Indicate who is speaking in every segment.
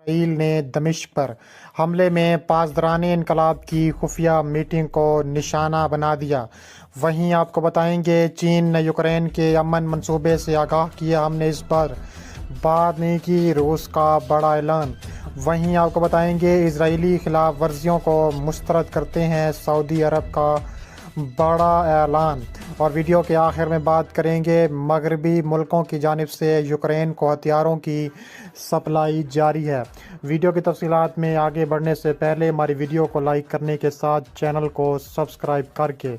Speaker 1: اسرائیل نے دمشق پر حملے میں پاسداران انقلاب کی خفیہ میٹنگ کو نشانہ بنا دیا۔ وہیں آپ کو بتائیں گے چین نے یوکرین کے امن منصوبے سے آگاہ کیا، ہم نے اس پر بات نہیں کی، روس کا بڑا اعلان۔ وہیں آپ کو بتائیں گے اسرائیلی خلاف ورزیوں کو مسترد کرتے ہیں سعودی عرب کا بڑا اعلان۔ اور ویڈیو کے آخر میں بات کریں گے مغربی ملکوں کی جانب سے یوکرین کو ہتھیاروں کی سپلائی جاری ہے۔ ویڈیو کی تفصیلات میں آگے بڑھنے سے پہلے ہماری ویڈیو کو لائک کرنے کے ساتھ چینل کو سبسکرائب کر کے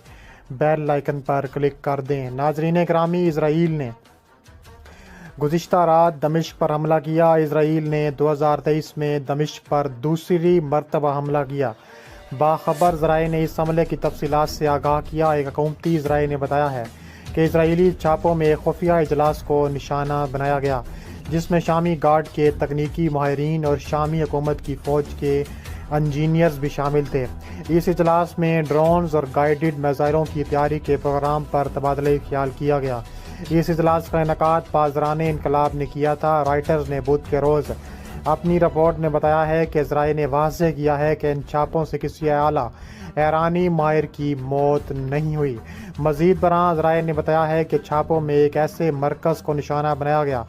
Speaker 1: بیل آئیکن پر کلک کر دیں۔ ناظرین گرامی، اسرائیل نے گزشتہ رات دمشق پر حملہ کیا۔ اسرائیل نے 2023 میں دمشق پر دوسری مرتبہ حملہ کیا۔ باخبر ذرائع نے اس حملے کی تفصیلات سے آگاہ کیا۔ ایک حکومتی ذرائع نے بتایا ہے کہ اسرائیلی چھاپوں میں خفیہ اجلاس کو نشانہ بنایا گیا، جس میں شامی گارڈ کے تکنیکی ماہرین اور شامی حکومت کی فوج کے انجینئرز بھی شامل تھے۔ اس اجلاس میں ڈرونز اور گائیڈڈ میزائلوں کی تیاری کے پروگرام پر تبادلہ خیال کیا گیا۔ اس اجلاس کا انعقاد پاسداران انقلاب نے کیا تھا۔ رائٹرز نے بدھ کے روز اپنی رپورٹ میں بتایا ہے کہ ذرائع نے واضح کیا ہے کہ ان چھاپوں سے کسی اعلیٰ ایرانی ماہر کی موت نہیں ہوئی۔ مزید برآں ذرائع نے بتایا ہے کہ چھاپوں میں ایک ایسے مرکز کو نشانہ بنایا گیا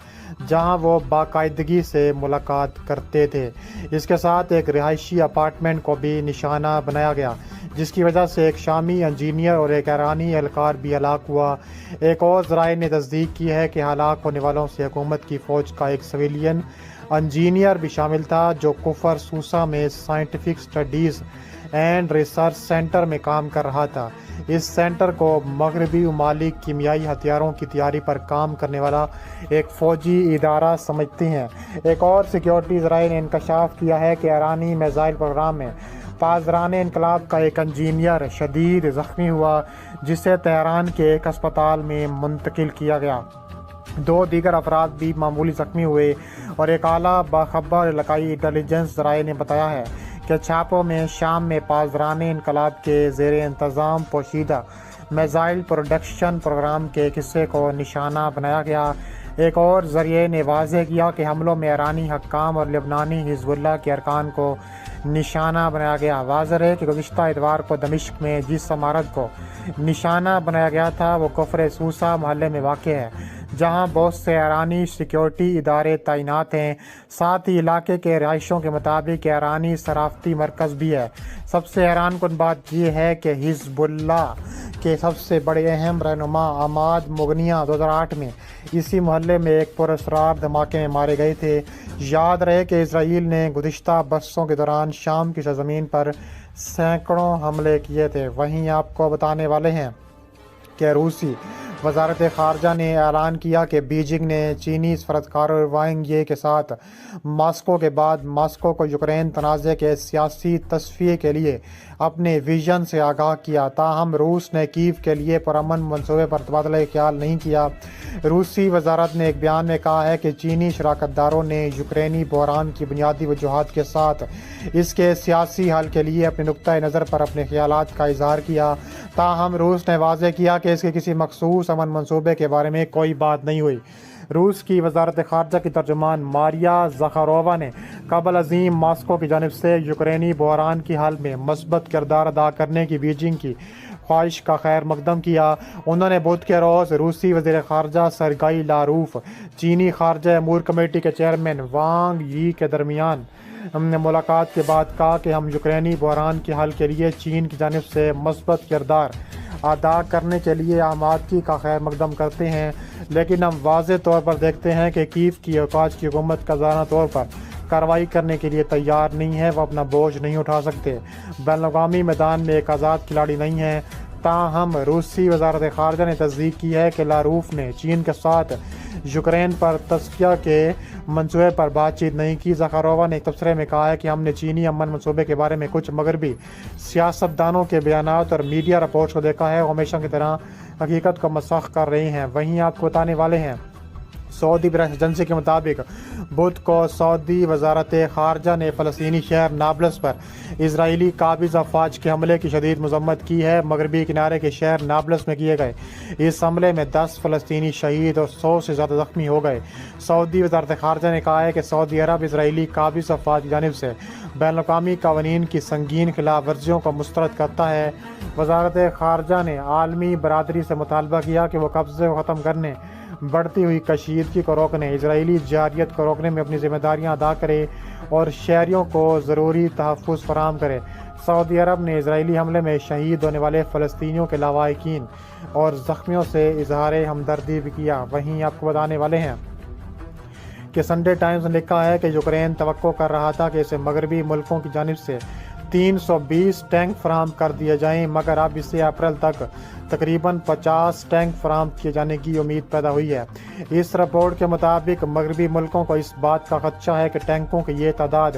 Speaker 1: جہاں وہ باقاعدگی سے ملاقات کرتے تھے۔ اس کے ساتھ ایک رہائشی اپارٹمنٹ کو بھی نشانہ بنایا گیا، جس کی وجہ سے ایک شامی انجینئر اور ایک ایرانی اہلکار بھی ہلاک ہوا۔ ایک اور ذرائع نے تصدیق کی ہے کہ ہلاک ہونے والوں سے حکومت کی فوج کا ایک سویلین انجینئر بھی شامل تھا، جو کفر سوسا میں scientific studies and research centre میں کام کر رہا تھا۔ اس سینٹر کو مغربی ممالک کیمیائی ہتھیاروں کی تیاری پر کام کرنے والا ایک فوجی ادارہ سمجھتے ہیں۔ ایک اور سیکیورٹی ذرائع نے انکشاف کیا ہے کہ ایرانی میزائل پروگرام میں پاسداران انقلاب کا ایک انجینئر شدید زخمی ہوا، جسے تہران کے ایک ہسپتال میں منتقل کیا گیا۔ دو دیگر افراد بھی معمولی زخمی ہوئے، اور ایک اعلیٰ باخبر علاقائی انٹیلیجنس ذرائع نے بتایا ہے کہ چھاپوں میں شام میں پاسداران انقلاب کے زیر انتظام پوشیدہ میزائل پروڈکشن پروگرام کے ایک حصے کو نشانہ بنایا گیا۔ ایک اور ذریعے نے واضح کیا کہ حملوں میں ایرانی حکام اور لبنانی حزب اللہ کے ارکان کو نشانہ بنایا گیا۔ واضح ہے کہ گزشتہ اتوار کو دمشق میں جس عمارت کو نشانہ بنایا گیا تھا وہ کفر سوسا محلے میں واقع ہے، جہاں بہت سے ایرانی سیکیورٹی ادارے تعینات ہیں۔ ساتھ ہی علاقے کے رہائشیوں کے مطابق ایرانی صرافتی مرکز بھی ہے۔ سب سے حیران کن بات یہ ہے کہ حزب اللہ کے سب سے بڑے اہم رہنما عماد مغنیہ 2008 میں اسی محلے میں ایک پراسرار دھماکے میں مارے گئے تھے۔ یاد رہے کہ اسرائیل نے گزشتہ برسوں کے دوران شام کی سرزمین پر سینکڑوں حملے کیے تھے۔ وہیں آپ کو بتانے والے ہیں کہ روسی وزارت خارجہ نے اعلان کیا کہ بیجنگ نے چینی سفارتکار وانگ یی کے ساتھ ماسکو کے بعد ماسکو کو یوکرین تنازع کے سیاسی تصفیے کے لیے اپنے ویژن سے آگاہ کیا۔ تاہم روس نے کیو کے لیے پرامن منصوبے پر تبادلہ خیال نہیں کیا۔ روسی وزارت نے ایک بیان میں کہا ہے کہ چینی شراکت داروں نے یوکرینی بحران کی بنیادی وجوہات کے ساتھ اس کے سیاسی حل کے لیے اپنے نقطہ نظر پر اپنے خیالات کا اظہار کیا۔ تاہم روس نے واضح کیا کہ اس کے کسی مخصوص امن منصوبے کے بارے میں کوئی بات نہیں ہوئی۔ روس کی وزارت خارجہ کی ترجمان ماریا زخارووا نے قبل ازیں ماسکو کی جانب سے یوکرینی بحران کی حل میں مثبت کردار ادا کرنے کی بیجنگ کی خواہش کا خیر مقدم کیا۔ انہوں نے بدھ کے روز روسی وزیر خارجہ سرگئی لاروف، چینی خارجہ امور کمیٹی کے چیئرمین وانگ یی کے درمیان ملاقات کے بعد کہا کہ ہم یوکرینی بحران کے حل کے لیے چین کی جانب سے مثبت کردار ادا کرنے کے لیے آمادگی کا خیر مقدم کرتے ہیں، لیکن ہم واضح طور پر دیکھتے ہیں کہ کیف کی اوقات کی حکومت قاصدانہ طور پر کارروائی کرنے کے لیے تیار نہیں ہے۔ وہ اپنا بوجھ نہیں اٹھا سکتے، بین الاقوامی میدان میں ایک آزاد کھلاڑی نہیں ہے۔ تاہم روسی وزارت خارجہ نے تصدیق کی ہے کہ لاروف نے چین کے ساتھ یوکرین پر تصفیہ کے منصوبے پر بات چیت نہیں کی۔ زخارووا نے ایک تبصرے میں کہا ہے کہ ہم نے چینی امن منصوبے کے بارے میں کچھ مغربی سیاستدانوں کے بیانات اور میڈیا رپورٹس کو دیکھا ہے، وہ ہمیشہ کی طرح حقیقت کو مسخ کر رہے ہیں۔ وہیں آپ کو بتانے والے ہیں سعودی پریس ایجنسی کے مطابق بدھ کو سعودی وزارت خارجہ نے فلسطینی شہر نابلس پر اسرائیلی قابض افواج کے حملے کی شدید مذمت کی ہے۔ مغربی کنارے کے شہر نابلس میں کیے گئے اس حملے میں 10 فلسطینی شہید اور 100 سے زیادہ زخمی ہو گئے۔ سعودی وزارت خارجہ نے کہا ہے کہ سعودی عرب اسرائیلی قابض افواج کی جانب سے بین الاقوامی قوانین کی سنگین خلاف ورزیوں کو مسترد کرتا ہے۔ وزارت خارجہ نے عالمی برادری سے مطالبہ کیا کہ وہ قبضے کو ختم کرنے، بڑھتی ہوئی کشیدگی کو روکنے، اسرائیلی جارحیت کو روکنے میں اپنی ذمہ داریاں ادا کرے اور شہریوں کو ضروری تحفظ فراہم کرے۔ سعودی عرب نے اسرائیلی حملے میں شہید ہونے والے فلسطینیوں کے لواحقین اور زخمیوں سے اظہار ہمدردی بھی کیا۔ وہیں آپ کو بتانے والے ہیں کہ سنڈے ٹائمز نے لکھا ہے کہ یوکرین توقع کر رہا تھا کہ اسے مغربی ملکوں کی جانب سے 320 ٹینک فراہم کر دیے جائیں، مگر اب اسے اپریل تک تقریباً 50 ٹینک فراہم کیے جانے کی امید پیدا ہوئی ہے۔ اس رپورٹ کے مطابق مغربی ملکوں کو اس بات کا خدشہ ہے کہ ٹینکوں کی یہ تعداد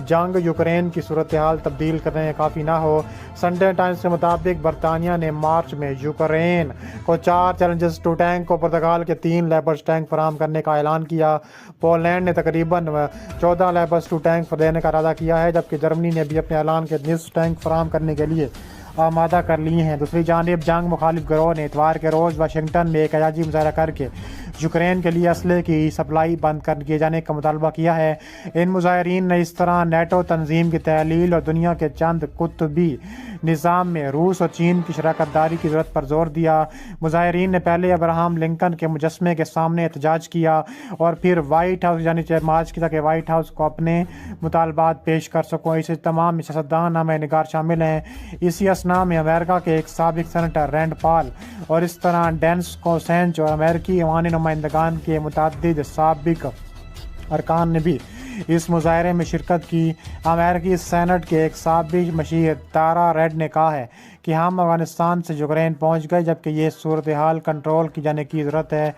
Speaker 1: جنگ یوکرین کی صورتحال تبدیل کرنے میں کافی نہ ہو۔ سنڈے ٹائمز کے مطابق برطانیہ نے مارچ میں یوکرین کو 4 چیلنجز 2 ٹینک اور پرتگال کے 3 لیپرڈ ٹینک فراہم کرنے کا اعلان کیا۔ پولینڈ نے تقریباً 14 لیپرڈ 2 ٹینک دینے کا ارادہ کیا ہے، جبکہ جرمنی نے بھی اپنے اعلان کے نصف ٹینک فراہم کرنے کے لیے آمادہ کر لیے ہیں۔ دوسری جانب جنگ مخالف گروہ نے اتوار کے روز واشنگٹن میں ایک احتجاجی مظاہرہ کر کے یوکرین کے لیے اسلحے کی سپلائی بند کر دیے جانے کا مطالبہ کیا ہے۔ ان مظاہرین نے اس طرح نیٹو تنظیم کی تحلیل اور دنیا کے چند قطبی نظام میں روس اور چین کی شراکت داری کی ضرورت پر زور دیا۔ مظاہرین نے پہلے ابراہم لنکن کے مجسمے کے سامنے احتجاج کیا اور پھر وائٹ ہاؤس یعنی مارچ کی تاکہ وائٹ ہاؤس کو اپنے مطالبات پیش کر سکوں۔ اس تمام سیاستدان نامہ نگار شامل ہیں۔ اسی اثنا میں امریکہ کے ایک سابق سینیٹر رینڈ پال اور اس طرح ڈینس کوسینچ اور امریکی ایوانی نمائندگان کے متعدد سابق ارکان نے بھی اس مظاہرے میں شرکت کی۔ امریکی سینٹ کے ایک سابق مشیر تارا ریڈ نے کہا ہے کہ ہم افغانستان سے یوکرین پہنچ گئے، جبکہ یہ صورتحال کنٹرول کی جانے کی ضرورت ہے،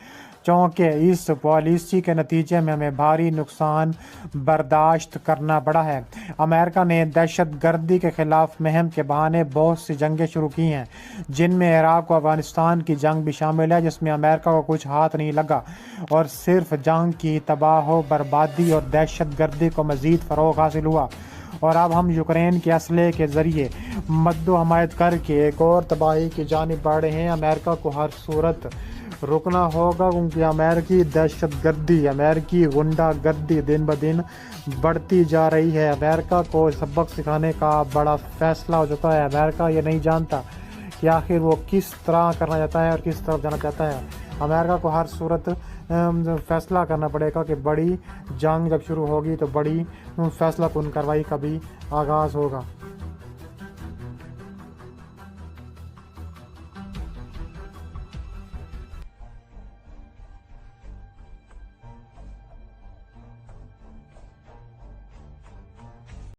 Speaker 1: چونکہ اس پالیسی کے نتیجے میں ہمیں بھاری نقصان برداشت کرنا پڑا ہے۔ امریکہ نے دہشت گردی کے خلاف مہم کے بہانے بہت سی جنگیں شروع کی ہیں، جن میں عراق و افغانستان کی جنگ بھی شامل ہے، جس میں امریکہ کو کچھ ہاتھ نہیں لگا اور صرف جنگ کی تباہ و بربادی اور دہشت گردی کو مزید فروغ حاصل ہوا۔ اور اب ہم یوکرین کے اسلحے کے ذریعے مدد و حمایت کر کے ایک اور تباہی کی جانب بڑھ رہے ہیں۔ امریکہ کو ہر صورت رکنا ہوگا، کیونکہ امریکی دہشت گردی، امریکی غنڈہ گردی دن بدن بڑھتی جا رہی ہے۔ امریکہ کو سبق سکھانے کا بڑا فیصلہ ہو چکا ہے۔ امریکہ یہ نہیں جانتا کہ آخر وہ کس طرح کرنا چاہتا ہے اور کس طرف جانا چاہتا ہے۔ امریکہ کو ہر صورت فیصلہ کرنا پڑے گا کہ بڑی جنگ جب شروع ہوگی تو بڑی فیصلہ کن کارروائی کا بھی آغاز ہوگا۔